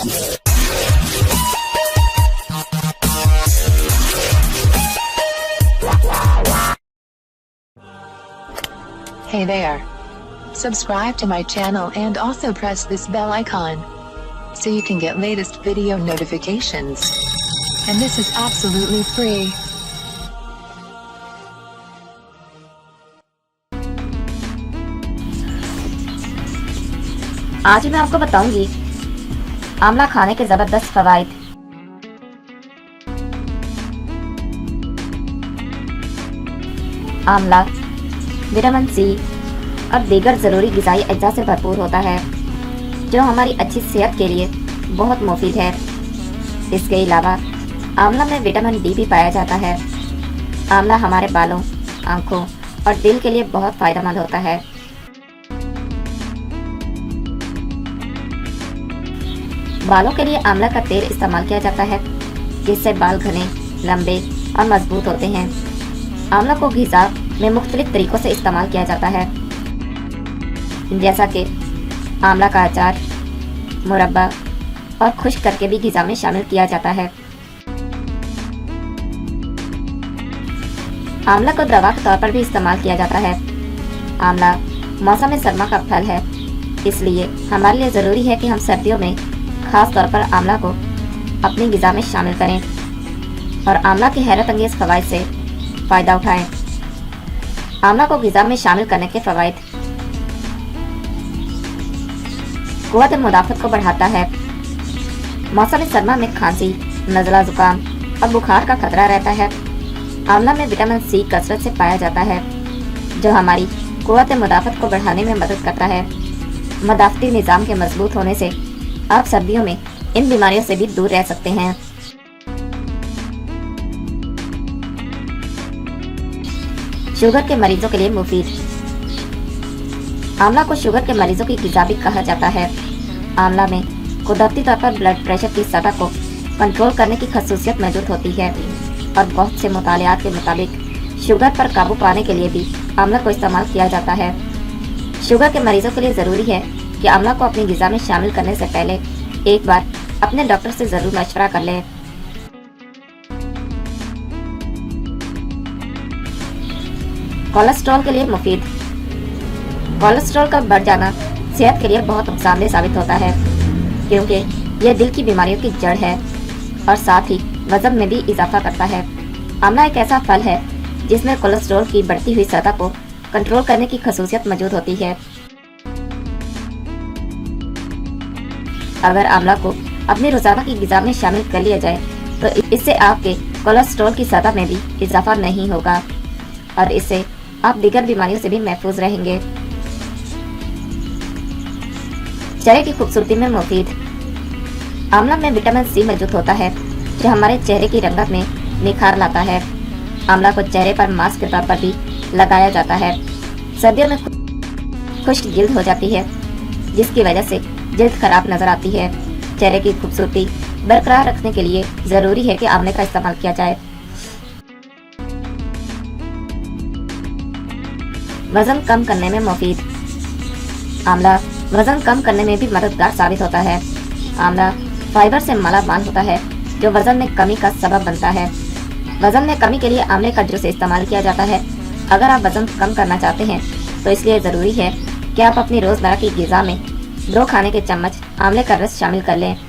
Hey there. Subscribe to my channel and also press this bell icon so you can get latest video notifications. And this is absolutely free. आज मैं आपको बताऊंगी आंवला खाने के जबरदस्त फवाइद। आंवला विटामिन सी और दीगर जरूरी ग़िज़ाई अज्जा से भरपूर होता है जो हमारी अच्छी सेहत के लिए बहुत मुफीद है। इसके अलावा आंवला में विटामिन डी भी पाया जाता है। आंवला हमारे बालों, आँखों और दिल के लिए बहुत फायदेमंद होता है। बालों के लिए आंवला का तेल इस्तेमाल किया जाता है जिससे बाल घने, लंबे और मजबूत होते हैं। आंवला को ग़िज़ा में मुख्तलिफ तरीकों से इस्तेमाल किया जाता है, जैसा कि आंवला का अचार, मुरब्बा और खुश्क करके भी ग़िज़ा में शामिल किया जाता है। आंवला को दवा के तौर पर भी इस्तेमाल किया जाता है। आंवला मौसम सरमा का फल है, इसलिए हमारे लिए ज़रूरी है कि हम सर्दियों में खास तौर पर आंवला को अपनी ग़िज़ा में शामिल करें और आंवला के हैरत अंगेज़ फ़वाइद से फ़ायदा उठाएं। आंवला को ग़िज़ा में शामिल करने के फ़वाइद: क़ुव्वत मुदाफ़त को बढ़ाता है। मौसम सरमा में खांसी, नज़ला, ज़ुकाम और बुखार का खतरा रहता है। आंवला में विटामिन सी कसरत से पाया जाता है जो हमारी क़ुव्वत मुदाफ़त को बढ़ाने में मदद करता है। मदाफ़ती निज़ाम के मजबूत होने से आप सर्दियों में इन बीमारियों से भी दूर रह सकते हैं। शुगर के मरीजों के लिए मुफीद: आंवला को शुगर के मरीजों की ग़िज़ा भी कहा जाता है। आंवला में कुदरती तौर पर ब्लड प्रेशर की सतह को कंट्रोल करने की खसूसियत मौजूद होती है और बहुत से मुतालियात के मुताबिक शुगर पर काबू पाने के लिए भी आंवला को इस्तेमाल किया जाता है। शुगर के मरीजों के लिए ज़रूरी है कि आंवला को अपनी ग़िज़ा में शामिल करने से पहले एक बार अपने डॉक्टर से ज़रूर मशवरा कर लें। कोलेस्ट्रॉल के लिए मुफीद: कोलेस्ट्रॉल का बढ़ जाना सेहत के लिए बहुत नुकसानदेह साबित होता है क्योंकि यह दिल की बीमारियों की जड़ है और साथ ही वजन में भी इजाफा करता है। आंवला एक ऐसा फल है जिसमें कोलेस्ट्रॉल की बढ़ती हुई सतह को कंट्रोल करने की खसूसियत मौजूद होती है। अगर आंवला को अपनी रोज़ाना की ग़िज़ा में शामिल कर लिया जाए तो इससे आपके कोलेस्ट्रॉल की सतह में भी इजाफा नहीं होगा और इससे आप दीगर बीमारियों से भी महफूज रहेंगे। चेहरे की खूबसूरती में मुफीद: आंवला में विटामिन सी मौजूद होता है जो हमारे चेहरे की रंगत में निखार लाता है। आंवला को चेहरे पर मास्क के तौर पर भी लगाया जाता है। सर्दियों में खुश्क जिल्द हो जाती है जिसकी वजह से जिल्द खराब नजर आती है। चेहरे की खूबसूरती बरकरार रखने के लिए ज़रूरी है कि आंवले का इस्तेमाल किया जाए। वज़न कम करने में मुफीद: आंवला वज़न कम करने में भी मददगार साबित होता है। आंवला फाइबर से मालामाल होता है जो वज़न में कमी का सबब बनता है। वज़न में कमी के लिए आंवले का जूस इस्तेमाल किया जाता है। अगर आप वज़न कम करना चाहते हैं तो इसलिए ज़रूरी है कि आप अपनी रोज़मर्रा की ग़िज़ा में 2 खाने के चम्मच आंवले का रस शामिल कर लें।